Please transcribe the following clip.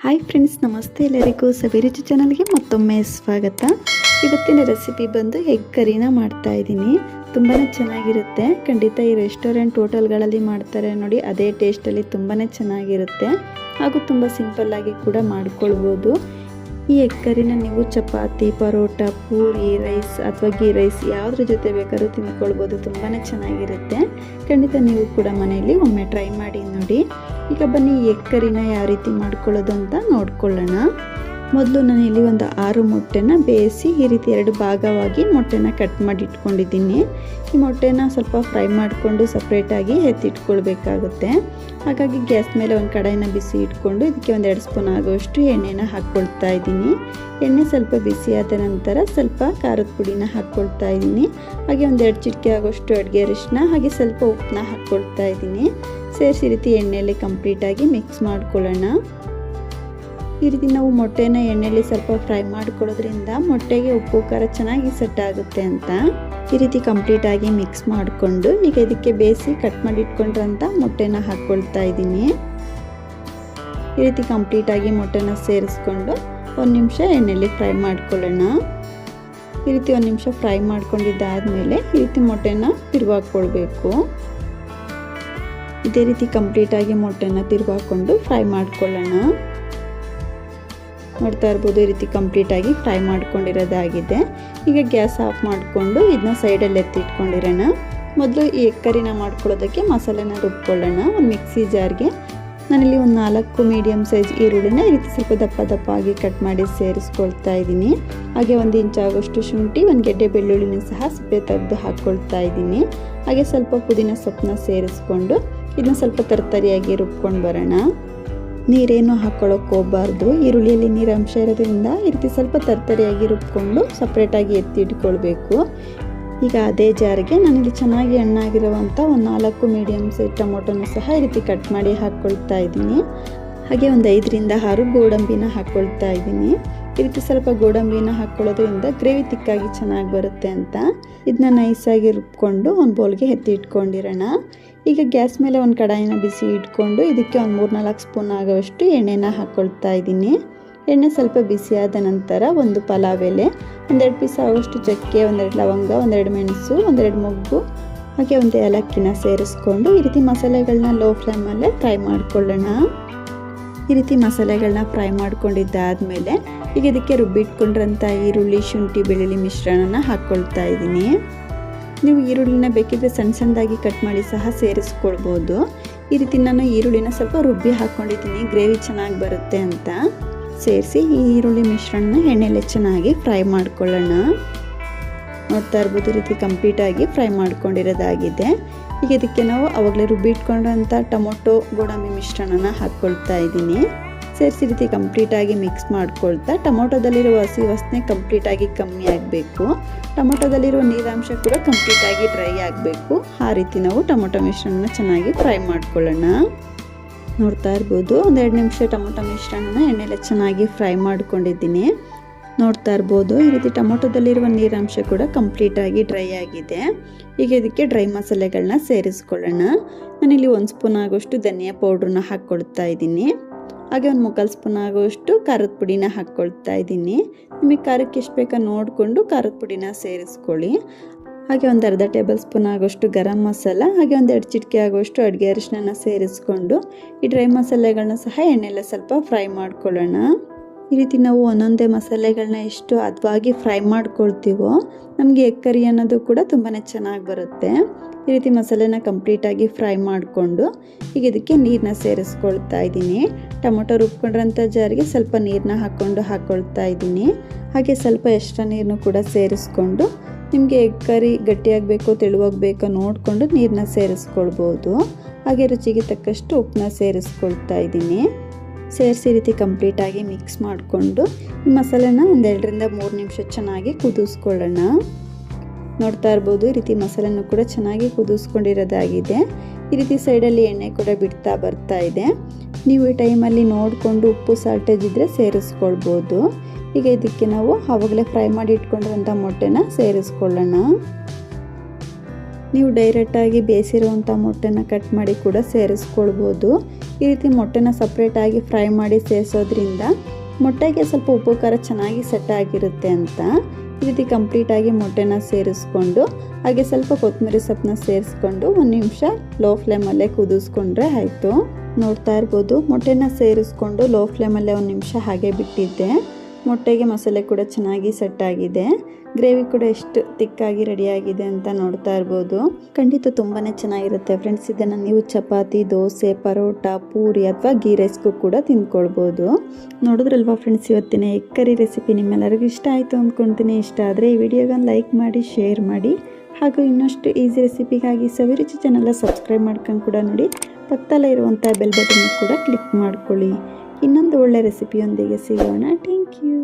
Hi friends, ನಮಸ್ತೆ ಎಲ್ಲರಿಗೂ. ಸವಿರುಚಿ ಚಾನಲ್ಗೆ ಮತ್ತೊಮ್ಮೆ ಸ್ವಾಗತ. ಇವತ್ತಿನ ರೆಸಿಪಿ ಬಂದು ಎಗ್ ಕರಿನ ಮಾಡ್ತಾ ಇದ್ದೀನಿ. ತುಂಬಾ ಚೆನ್ನಾಗಿರುತ್ತೆ. ಖಂಡಿತ ಈ ರೆಸ್ಟೋರೆಂಟ್ ಹೋಟೆಲ್ಗಳಲ್ಲಿ ಮಾಡ್ತಾರೆ ನೋಡಿ, ಅದೇ ಟೇಸ್ಟಲ್ಲಿ ತುಂಬಾ ಚೆನ್ನಾಗಿರುತ್ತೆ ಹಾಗೂ ತುಂಬ ಸಿಂಪಲ್ಲಾಗಿ ಕೂಡ ಮಾಡ್ಕೊಳ್ಬೋದು. ಈ ಎಗ್ ಕರಿನ ನೀವು ಚಪಾತಿ, ಪರೋಟ, ಪೂರಿ, ರೈಸ್ ಅಥವಾ ಗೀ ರೈಸ್ ಯಾವುದ್ರ ಜೊತೆ ಬೇಕಾದ್ರೂ ತಿಂದ್ಕೊಳ್ಬೋದು. ತುಂಬಾ ಚೆನ್ನಾಗಿರುತ್ತೆ. ಖಂಡಿತ ನೀವು ಕೂಡ ಮನೆಯಲ್ಲಿ ಒಮ್ಮೆ ಟ್ರೈ ಮಾಡಿ ನೋಡಿ. ಈಗ ಬನ್ನಿ ಈ ಎಗ್ ಕರಿನ ಯಾವ ರೀತಿ ಮಾಡ್ಕೊಳ್ಳೋದು ಅಂತ ನೋಡ್ಕೊಳ್ಳೋಣ. ಮೊದಲು ನಾನಿಲ್ಲಿ ಒಂದು 6 ಮೊಟ್ಟೆನ ಬೇಯಿಸಿ ಈ ರೀತಿ 2 ಭಾಗವಾಗಿ ಮೊಟ್ಟೆನ ಕಟ್ ಮಾಡಿ ಇಟ್ಕೊಂಡಿದ್ದೀನಿ. ಈ ಮೊಟ್ಟೆನ ಸ್ವಲ್ಪ ಫ್ರೈ ಮಾಡಿಕೊಂಡು ಸಪ್ರೇಟಾಗಿ ಎತ್ತಿಟ್ಕೊಳ್ಬೇಕಾಗುತ್ತೆ. ಹಾಗಾಗಿ ಗ್ಯಾಸ್ ಮೇಲೆ ಒಂದು ಕಡಾಯಿನ ಬಿಸಿ ಇಟ್ಕೊಂಡು ಇದಕ್ಕೆ ಒಂದು 2 ಸ್ಪೂನ್ ಆಗುವಷ್ಟು ಎಣ್ಣೆನ ಹಾಕ್ಕೊಳ್ತಾ ಇದ್ದೀನಿ. ಎಣ್ಣೆ ಸ್ವಲ್ಪ ಬಿಸಿಯಾದ ನಂತರ ಸ್ವಲ್ಪ ಖಾರದ ಪುಡಿನ ಹಾಕ್ಕೊಳ್ತಾ ಇದ್ದೀನಿ. ಹಾಗೆ ಒಂದು 2 ಚಿಟಿಕೆ ಆಗುವಷ್ಟು ಅಡುಗೆ ಅರಿಶಿನ ಹಾಗೆ ಸ್ವಲ್ಪ ಉಪ್ಪನ್ನ ಹಾಕ್ಕೊಳ್ತಾ ಇದ್ದೀನಿ. ಸೇರಿಸಿ ಈ ರೀತಿ ಎಣ್ಣೆಯಲ್ಲಿ ಕಂಪ್ಲೀಟಾಗಿ ಮಿಕ್ಸ್ ಮಾಡ್ಕೊಳ್ಳೋಣ. ಈ ರೀತಿ ನಾವು ಮೊಟ್ಟೆನ ಎಣ್ಣೆಯಲ್ಲಿ ಸ್ವಲ್ಪ ಫ್ರೈ ಮಾಡ್ಕೊಳ್ಳೋದ್ರಿಂದ ಮೊಟ್ಟೆಗೆ ಉಪ್ಪು ಖಾರ ಚೆನ್ನಾಗಿ ಸೆಟ್ ಆಗುತ್ತೆ ಅಂತ. ಈ ರೀತಿ ಕಂಪ್ಲೀಟಾಗಿ ಮಿಕ್ಸ್ ಮಾಡಿಕೊಂಡು ಈಗ ಇದಕ್ಕೆ ಬೇಯಿಸಿ ಕಟ್ ಮಾಡಿ ಇಟ್ಕೊಂಡ್ರಂತ ಮೊಟ್ಟೆನ ಹಾಕ್ಕೊಳ್ತಾ ಇದ್ದೀನಿ. ಈ ರೀತಿ ಕಂಪ್ಲೀಟಾಗಿ ಮೊಟ್ಟೆನ ಸೇರಿಸ್ಕೊಂಡು 1 ನಿಮಿಷ ಎಣ್ಣೆಯಲ್ಲಿ ಫ್ರೈ ಮಾಡ್ಕೊಳ್ಳೋಣ. ಈ ರೀತಿ 1 ನಿಮಿಷ ಫ್ರೈ ಮಾಡ್ಕೊಂಡಿದ್ದಾದಮೇಲೆ ಈ ರೀತಿ ಮೊಟ್ಟೆನ ತಿರುವಾಕೊಳ್ಬೇಕು. ಇದೇ ರೀತಿ ಕಂಪ್ಲೀಟಾಗಿ ಮೊಟ್ಟೆನ ತಿರುವಾಕೊಂಡು ಫ್ರೈ ಮಾಡ್ಕೊಳ್ಳೋಣ. ನೋಡ್ತಾ ಇರ್ಬೋದು, ಈ ರೀತಿ ಕಂಪ್ಲೀಟಾಗಿ ಫ್ರೈ ಮಾಡ್ಕೊಂಡಿರೋದಾಗಿದೆ. ಈಗ ಗ್ಯಾಸ್ ಆಫ್ ಮಾಡಿಕೊಂಡು ಇದನ್ನ ಸೈಡಲ್ಲಿ ಎತ್ತಿಟ್ಕೊಂಡಿರೋಣ. ಮೊದಲು ಈ ಎಗ್ ಕರಿನ ಮಾಡ್ಕೊಳ್ಳೋದಕ್ಕೆ ಮಸಾಲೆನ ರುಬ್ಕೊಳ್ಳೋಣ. ಒಂದು ಮಿಕ್ಸಿ ಜಾರ್ಗೆ ನಾನಿಲ್ಲಿ ಒಂದು 4 ಮೀಡಿಯಮ್ ಸೈಜ್ ಈರುಳ್ಳಿನ ಈ ರೀತಿ ಸ್ವಲ್ಪ ದಪ್ಪ ಆಗಿ ಕಟ್ ಮಾಡಿ ಸೇರಿಸ್ಕೊಳ್ತಾ ಇದ್ದೀನಿ. ಹಾಗೆ 1 ಇಂಚ್ ಆಗೋಷ್ಟು ಶುಂಠಿ, 1 ಗೆಡ್ಡೆ ಬೆಳ್ಳುಳ್ಳಿನ ಸಹ ಸಿಪ್ಪೆ ತೆಗೆದು ಹಾಕ್ಕೊಳ್ತಾ ಇದ್ದೀನಿ. ಹಾಗೆ ಸ್ವಲ್ಪ ಪುದೀನ ಸೊಪ್ಪನ್ನ ಸೇರಿಸ್ಕೊಂಡು ಇದನ್ನ ಸ್ವಲ್ಪ ತರ್ತರಿಯಾಗಿ ರುಬ್ಕೊಂಡು ಬರೋಣ. ನೀರೇನು ಹಾಕ್ಕೊಳ್ಳೋಕೆ ಹೋಗಬಾರ್ದು. ಈರುಳ್ಳಿಯಲ್ಲಿ ನೀರಂಶ ಇರೋದ್ರಿಂದ ಈ ರೀತಿ ಸ್ವಲ್ಪ ತರ್ತರಿಯಾಗಿ ರುಬ್ಕೊಂಡು ಸಪ್ರೇಟಾಗಿ ಎತ್ತಿಟ್ಕೊಳ್ಬೇಕು. ಈಗ ಅದೇ ಜಾರಿಗೆ ನಾನಿಲ್ಲಿ ಚೆನ್ನಾಗಿ ಹಣ್ಣಾಗಿರುವಂಥ ಒಂದು 4 ಮೀಡಿಯಮ್ ಸೈಜ್ ಟೊಮೊಟೊನ ಸಹ ಈ ರೀತಿ ಕಟ್ ಮಾಡಿ ಹಾಕ್ಕೊಳ್ತಾ ಇದ್ದೀನಿ. ಹಾಗೆ ಒಂದು 5 ರಿಂದ 6 ಗೋಡಂಬಿನ ಹಾಕ್ಕೊಳ್ತಾ ಇದ್ದೀನಿ. ಈ ರೀತಿ ಸ್ವಲ್ಪ ಗೋಡಂಬಿನ ಹಾಕ್ಕೊಳ್ಳೋದ್ರಿಂದ ಗ್ರೇವಿ ತಿಕ್ಕಾಗಿ ಚೆನ್ನಾಗಿ ಬರುತ್ತೆ ಅಂತ ಇದನ್ನ ನೈಸಾಗಿ ರುಬ್ಕೊಂಡು ಒಂದು ಬೌಲ್ಗೆ ಎತ್ತಿ ಇಟ್ಕೊಂಡಿರೋಣ. ಈಗ ಗ್ಯಾಸ್ ಮೇಲೆ ಒಂದು ಕಡಾಯಿನ ಬಿಸಿ ಇಟ್ಕೊಂಡು ಇದಕ್ಕೆ ಒಂದು 3-4 ಸ್ಪೂನ್ ಆಗೋಷ್ಟು ಎಣ್ಣೆನ ಹಾಕ್ಕೊಳ್ತಾ ಇದ್ದೀನಿ. ಎಣ್ಣೆ ಸ್ವಲ್ಪ ಬಿಸಿಯಾದ ನಂತರ ಒಂದು ಪಲಾವ್ ಎಲೆ, 1-2 ಪೀಸ್ ಆಗೋಷ್ಟು ಚಕ್ಕೆ, 1-2 ಲವಂಗ, 1-2 ಮೆಣಸು, 1-2 ಮೊಗ್ಗು ಹಾಗೆ 1 ಏಲಕ್ಕಿನ ಸೇರಿಸ್ಕೊಂಡು ಈ ರೀತಿ ಮಸಾಲೆಗಳನ್ನ ಲೋ ಫ್ಲೇಮಲ್ಲೇ ಫ್ರೈ ಮಾಡ್ಕೊಳ್ಳೋಣ. ಈ ರೀತಿ ಮಸಾಲೆಗಳನ್ನ ಫ್ರೈ ಮಾಡ್ಕೊಂಡಿದ್ದಾದಮೇಲೆ ಈಗ ಇದಕ್ಕೆ ರುಬ್ಬಿಟ್ಕೊಂಡ್ರಂಥ ಈರುಳ್ಳಿ, ಶುಂಠಿ, ಬೆಳ್ಳುಳ್ಳಿ ಮಿಶ್ರಣನ ಹಾಕ್ಕೊಳ್ತಾ ಇದ್ದೀನಿ. ನೀವು ಈರುಳ್ಳಿನ ಬೇಕಿದ್ರೆ ಸಣ್ಣದಾಗಿ ಕಟ್ ಮಾಡಿ ಸಹ ಸೇರಿಸ್ಕೊಳ್ಬೋದು. ಈ ರೀತಿ ನಾನು ಈರುಳ್ಳಿನ ಸ್ವಲ್ಪ ರುಬ್ಬಿ ಹಾಕ್ಕೊಂಡಿದ್ದೀನಿ, ಗ್ರೇವಿ ಚೆನ್ನಾಗಿ ಬರುತ್ತೆ ಅಂತ. ಸೇರಿಸಿ ಈ ಈರುಳ್ಳಿ ಮಿಶ್ರಣನ ಎಣ್ಣೆಲೆ ಚೆನ್ನಾಗಿ ಫ್ರೈ ಮಾಡ್ಕೊಳ್ಳೋಣ. ನೋಡ್ತಾ ಇರ್ಬೋದು, ಈ ರೀತಿ ಕಂಪ್ಲೀಟಾಗಿ ಫ್ರೈ ಮಾಡ್ಕೊಂಡಿರೋದಾಗಿದೆ. ಈಗ ಇದಕ್ಕೆ ನಾವು ಆವಾಗಲೇ ರುಬ್ಬಿಟ್ಕೊಂಡಂಥ ಟೊಮೊಟೊ ಗೋಡಂಬಿ ಮಿಶ್ರಣನ ಹಾಕ್ಕೊಳ್ತಾ ಇದ್ದೀನಿ. ಸೇರಿಸಿ ಈ ರೀತಿ ಕಂಪ್ಲೀಟಾಗಿ ಮಿಕ್ಸ್ ಮಾಡ್ಕೊಳ್ತಾ ಟೊಮೊಟೊದಲ್ಲಿರುವ ಹಸಿ ವಾಸನೆ ಕಂಪ್ಲೀಟಾಗಿ ಕಮ್ಮಿ ಆಗಬೇಕು. ಟೊಮೊಟೊದಲ್ಲಿರುವ ನೀರಾಂಶ ಕೂಡ ಕಂಪ್ಲೀಟಾಗಿ ಡ್ರೈ ಆಗಬೇಕು. ಆ ರೀತಿ ನಾವು ಟೊಮೊಟೊ ಮಿಶ್ರಣನ ಚೆನ್ನಾಗಿ ಫ್ರೈ ಮಾಡ್ಕೊಳ್ಳೋಣ. ನೋಡ್ತಾ ಇರ್ಬೋದು, 1-2 ನಿಮಿಷ ಟೊಮೊಟೊ ಮಿಶ್ರಣನ ಎಣ್ಣೆಲೆ ಚೆನ್ನಾಗಿ ಫ್ರೈ ಮಾಡ್ಕೊಂಡಿದ್ದೀನಿ. ನೋಡ್ತಾ ಇರ್ಬೋದು, ಈ ರೀತಿ ಟೊಮೊಟೊದಲ್ಲಿರುವ ನೀರಾಂಶ ಕೂಡ ಕಂಪ್ಲೀಟಾಗಿ ಡ್ರೈ ಆಗಿದೆ. ಈಗ ಇದಕ್ಕೆ ಡ್ರೈ ಮಸಾಲೆಗಳನ್ನ ಸೇರಿಸ್ಕೊಳ್ಳೋಣ. ನಾನಿಲ್ಲಿ 1 ಸ್ಪೂನ್ ಆಗೋಷ್ಟು ಧನಿಯಾ ಪೌಡ್ರನ್ನ ಹಾಕ್ಕೊಳ್ತಾ ಇದ್ದೀನಿ. ಹಾಗೆ 1/4 ಸ್ಪೂನ್ ಆಗೋಷ್ಟು ಖಾರದ ಪುಡಿನ ಹಾಕ್ಕೊಳ್ತಾ ಇದ್ದೀನಿ. ನಿಮಗೆ ಖಾರಕ್ಕೆ ಎಷ್ಟು ಬೇಕೋ ನೋಡಿಕೊಂಡು ಖಾರದ ಪುಡಿನ ಸೇರಿಸ್ಕೊಳ್ಳಿ. ಹಾಗೆ 1/2 ಟೇಬಲ್ ಸ್ಪೂನ್ ಆಗೋಷ್ಟು ಗರಂ ಮಸಾಲ ಹಾಗೆ 1-2 ಚಿಟಿಕೆ ಆಗೋಷ್ಟು ಅಡುಗೆ ಅರಿಶಿನ ಸೇರಿಸ್ಕೊಂಡು ಈ ಡ್ರೈ ಮಸಾಲೆಗಳನ್ನ ಸಹ ಎಣ್ಣೆಲ್ಲ ಸ್ವಲ್ಪ ಫ್ರೈ ಮಾಡ್ಕೊಳ್ಳೋಣ. ಈ ರೀತಿ ನಾವು ಒಂದೊಂದೇ ಮಸಾಲೆಗಳನ್ನ ಎಷ್ಟು ಹದವಾಗಿ ಫ್ರೈ ಮಾಡ್ಕೊಳ್ತೀವೋ ನಮಗೆ ಎಗ್ ಕರಿ ಅನ್ನೋದು ಕೂಡ ತುಂಬಾ ಚೆನ್ನಾಗಿ ಬರುತ್ತೆ. ಈ ರೀತಿ ಮಸಾಲೆನ ಕಂಪ್ಲೀಟಾಗಿ ಫ್ರೈ ಮಾಡಿಕೊಂಡು ಈಗ ಇದಕ್ಕೆ ನೀರನ್ನ ಸೇರಿಸ್ಕೊಳ್ತಾ ಇದ್ದೀನಿ. ಟೊಮೊಟೊ ರುಬ್ಕೊಂಡ್ರಂಥ ಜಾರಿಗೆ ಸ್ವಲ್ಪ ನೀರನ್ನ ಹಾಕ್ಕೊಳ್ತಾ ಇದ್ದೀನಿ. ಹಾಗೆ ಸ್ವಲ್ಪ ಎಕ್ಸ್ಟ್ರಾ ನೀರನ್ನು ಕೂಡ ಸೇರಿಸ್ಕೊಂಡು ನಿಮಗೆ ಎಗ್ ಕರಿ ಗಟ್ಟಿಯಾಗಬೇಕು ತೆಳುವಾಗಬೇಕೋ ನೋಡಿಕೊಂಡು ನೀರನ್ನ ಸೇರಿಸ್ಕೊಳ್ಬೋದು. ಹಾಗೆ ರುಚಿಗೆ ತಕ್ಕಷ್ಟು ಉಪ್ಪನ್ನ ಸೇರಿಸ್ಕೊಳ್ತಾ ಇದ್ದೀನಿ. ಸೇರಿಸಿ ರೀತಿ ಕಂಪ್ಲೀಟಾಗಿ ಮಿಕ್ಸ್ ಮಾಡಿಕೊಂಡು ಈ ಮಸಾಲೆನ 1-2 ರಿಂದ 3 ನಿಮಿಷ ಚೆನ್ನಾಗಿ ಕುದಿಸ್ಕೊಳ್ಳೋಣ. ನೋಡ್ತಾ ಇರ್ಬೋದು, ಈ ರೀತಿ ಮಸಾಲೆನೂ ಕೂಡ ಚೆನ್ನಾಗಿ ಕುದಿಸ್ಕೊಂಡಿರೋದಾಗಿದೆ. ಈ ರೀತಿ ಸೈಡಲ್ಲಿ ಎಣ್ಣೆ ಕೂಡ ಬಿಡ್ತಾ ಬರ್ತಾ ಇದೆ. ನೀವು ಈ ಟೈಮಲ್ಲಿ ನೋಡಿಕೊಂಡು ಉಪ್ಪು ಸಾಲ್ಟೇಜ್ ಇದ್ದರೆ ಸೇರಿಸ್ಕೊಳ್ಬೋದು. ಈಗ ಇದಕ್ಕೆ ನಾವು ಆವಾಗಲೇ ಫ್ರೈ ಮಾಡಿ ಇಟ್ಕೊಂಡಿರೋಂಥ ಮೊಟ್ಟೆನ ಸೇರಿಸ್ಕೊಳ್ಳೋಣ. ನೀವು ಡೈರೆಕ್ಟಾಗಿ ಬೇಯಿಸಿರುವಂಥ ಮೊಟ್ಟೆನ ಕಟ್ ಮಾಡಿ ಕೂಡ ಸೇರಿಸ್ಕೊಳ್ಬೋದು. ಈ ರೀತಿ ಮೊಟ್ಟೆನ ಸಪ್ರೇಟಾಗಿ ಫ್ರೈ ಮಾಡಿ ಸೇರಿಸೋದ್ರಿಂದ ಮೊಟ್ಟೆಗೆ ಸ್ವಲ್ಪ ಉಪ್ಪು ಖಾರ ಚೆನ್ನಾಗಿ ಸೆಟ್ ಆಗಿರುತ್ತೆ ಅಂತ ಈ ರೀತಿ ಕಂಪ್ಲೀಟಾಗಿ ಮೊಟ್ಟೆನ ಸೇರಿಸ್ಕೊಂಡು ಹಾಗೆ ಸ್ವಲ್ಪ ಕೊತ್ತಂಬರಿ ಸೊಪ್ಪನ್ನ ಸೇರಿಸ್ಕೊಂಡು 1 ನಿಮಿಷ ಲೋ ಫ್ಲೇಮಲ್ಲೇ ಕುದಿಸ್ಕೊಂಡ್ರೆ ಆಯಿತು. ನೋಡ್ತಾ ಇರ್ಬೋದು, ಮೊಟ್ಟೆನ ಸೇರಿಸ್ಕೊಂಡು ಲೋ ಫ್ಲೇಮಲ್ಲೇ 1 ನಿಮಿಷ ಹಾಗೆ ಬಿಟ್ಟಿದ್ದೆ. ಮೊಟ್ಟೆಗೆ ಮಸಾಲೆ ಕೂಡ ಚೆನ್ನಾಗಿ ಸೆಟ್ ಆಗಿದೆ. ಗ್ರೇವಿ ಕೂಡ ಎಷ್ಟು ತಿಕ್ಕಾಗಿ ರೆಡಿಯಾಗಿದೆ ಅಂತ ನೋಡ್ತಾ ಇರ್ಬೋದು. ಖಂಡಿತ ತುಂಬಾ ಚೆನ್ನಾಗಿರುತ್ತೆ ಫ್ರೆಂಡ್ಸ್. ಇದನ್ನು ನೀವು ಚಪಾತಿ, ದೋಸೆ, ಪರೋಟ, ಪೂರಿ ಅಥವಾ ಗೀ ರೈಸ್ಗೂ ಕೂಡ ತಿಂದ್ಕೊಳ್ಬೋದು. ನೋಡಿದ್ರಲ್ವಾ ಫ್ರೆಂಡ್ಸ್, ಇವತ್ತಿನ ಎಗ್ ಕರಿ ರೆಸಿಪಿ ನಿಮ್ಮೆಲ್ಲರಿಗೂ ಇಷ್ಟ ಆಯಿತು ಅಂದ್ಕೊಳ್ತೀನಿ. ಇಷ್ಟ ಆದರೆ ಈ ವಿಡಿಯೋಗನ್ನು ಲೈಕ್ ಮಾಡಿ, ಶೇರ್ ಮಾಡಿ, ಹಾಗೂ ಇನ್ನಷ್ಟು ಈಸಿ ರೆಸಿಪಿಗಾಗಿ ಸವಿರುಚಿ ಚಾನಲ್ನ ಸಬ್ಸ್ಕ್ರೈಬ್ ಮಾಡ್ಕೊಂಡು ಕೂಡ ನೋಡಿ. ಪಕ್ಕದಲ್ಲೇ ಇರುವಂಥ ಬೆಲ್ ಬಟನ್ ಕೂಡ ಕ್ಲಿಕ್ ಮಾಡ್ಕೊಳ್ಳಿ. ಇನ್ನೊಂದು ಒಳ್ಳೆ ರೆಸಿಪಿಯೊಂದಿಗೆ ಸಿಗೋಣ. Thank you.